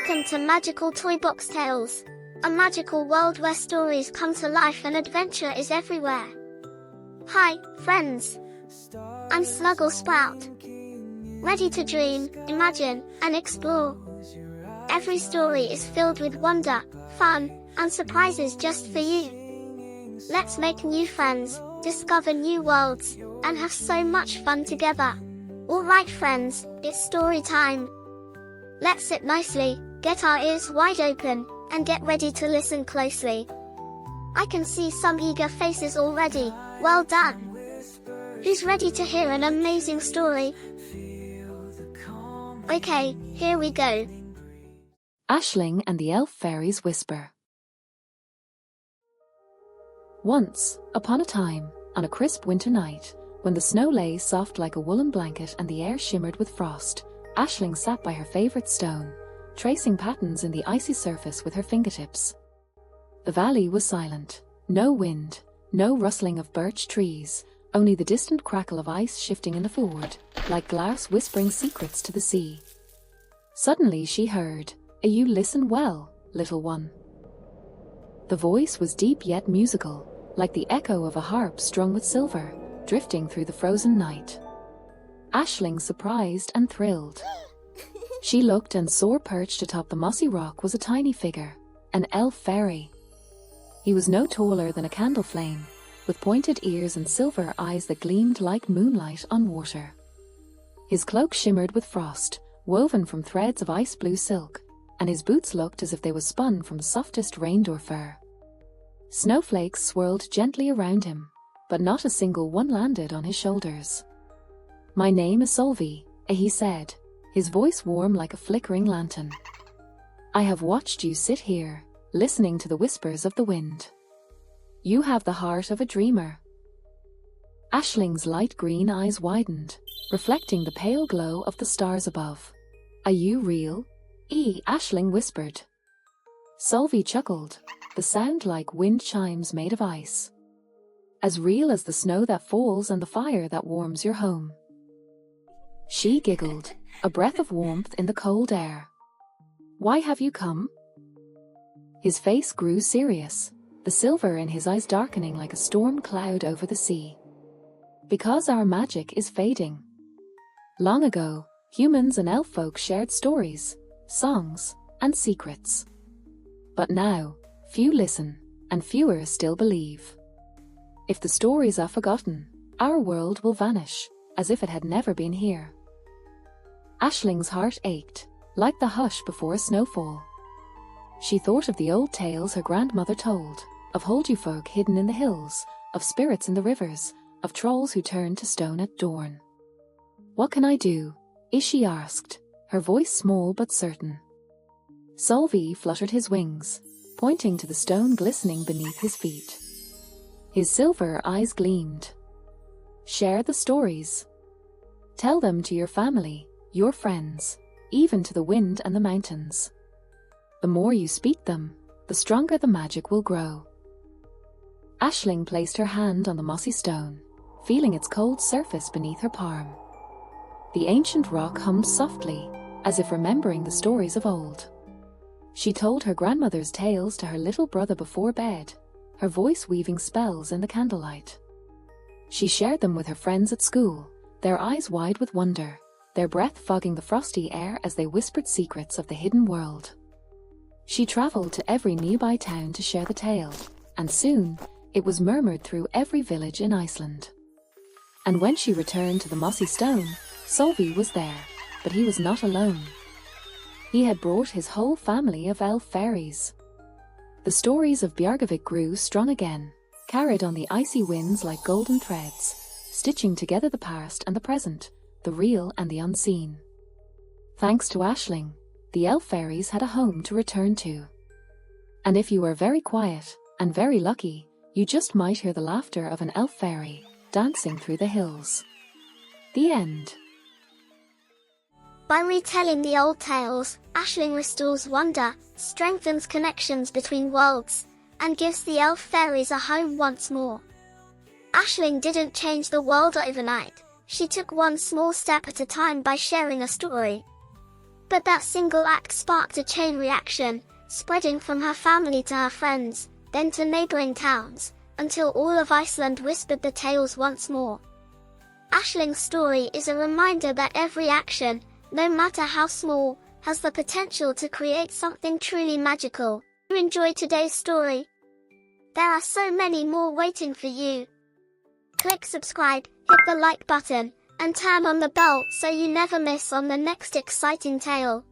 Welcome to Magical Toy Box Tales, a magical world where stories come to life and adventure is everywhere. Hi, friends. I'm Snuggle Sprout. Ready to dream, imagine, and explore. Every story is filled with wonder, fun, and surprises just for you. Let's make new friends, discover new worlds, and have so much fun together. Alright friends, it's story time. Let's sit nicely, get our ears wide open, and get ready to listen closely. I can see some eager faces already. Well done! Who's ready to hear an amazing story? Okay, here we go. Aisling and the Elf Fairies Whisper. Once, upon a time, on a crisp winter night, when the snow lay soft like a woolen blanket and the air shimmered with frost, Aisling sat by her favourite stone, tracing patterns in the icy surface with her fingertips. The valley was silent. No wind, no rustling of birch trees, only the distant crackle of ice shifting in the fjord, like glass whispering secrets to the sea. Suddenly she heard, "You listen well, little one." The voice was deep yet musical, like the echo of a harp strung with silver, drifting through the frozen night. Aisling surprised and thrilled. She looked and saw perched atop the mossy rock was a tiny figure, an elf fairy. He was no taller than a candle flame, with pointed ears and silver eyes that gleamed like moonlight on water. His cloak shimmered with frost, woven from threads of ice-blue silk, and his boots looked as if they were spun from softest reindeer fur. Snowflakes swirled gently around him, but not a single one landed on his shoulders. "My name is Sölvi," he said, his voice warm like a flickering lantern. "I have watched you sit here, listening to the whispers of the wind. You have the heart of a dreamer." Aisling's light green eyes widened, reflecting the pale glow of the stars above. "Are you real?" Aisling whispered. Sölvi chuckled, the sound like wind chimes made of ice. "As real as the snow that falls and the fire that warms your home." She giggled, a breath of warmth in the cold air. "Why have you come?" His face grew serious, the silver in his eyes darkening like a storm cloud over the sea. "Because our magic is fading. Long ago, humans and elf folk shared stories, songs, and secrets. But now, few listen, and fewer still believe. If the stories are forgotten, our world will vanish, as if it had never been here." Aisling's heart ached, like the hush before a snowfall. She thought of the old tales her grandmother told, of Holduffolk hidden in the hills, of spirits in the rivers, of trolls who turned to stone at dawn. "What can I do?" she asked, her voice small but certain. Sölvi fluttered his wings, pointing to the stone glistening beneath his feet. His silver eyes gleamed. "Share the stories. Tell them to your family, your friends, even to the wind and the mountains. The more you speak them, the stronger the magic will grow." Aisling placed her hand on the mossy stone, feeling its cold surface beneath her palm. The ancient rock hummed softly, as if remembering the stories of old. She told her grandmother's tales to her little brother before bed, her voice weaving spells in the candlelight. She shared them with her friends at school, their eyes wide with wonder, their breath fogging the frosty air as they whispered secrets of the hidden world. She traveled to every nearby town to share the tale, and soon, it was murmured through every village in Iceland. And when she returned to the mossy stone, Sölvi was there, but he was not alone. He had brought his whole family of elf fairies. The stories of Bjargavik grew strong again, carried on the icy winds like golden threads, stitching together the past and the present, the real and the unseen. Thanks to Aisling, the elf fairies had a home to return to. And if you were very quiet, and very lucky, you just might hear the laughter of an elf fairy, dancing through the hills. The end. By retelling the old tales, Aisling restores wonder, strengthens connections between worlds, and gives the elf fairies a home once more. Aisling didn't change the world overnight. She took one small step at a time by sharing a story. But that single act sparked a chain reaction, spreading from her family to her friends, then to neighboring towns, until all of Iceland whispered the tales once more. Ashling's story is a reminder that every action, no matter how small, has the potential to create something truly magical. You enjoyed today's story? There are so many more waiting for you. Click subscribe, hit the like button, and turn on the bell so you never miss on the next exciting tale.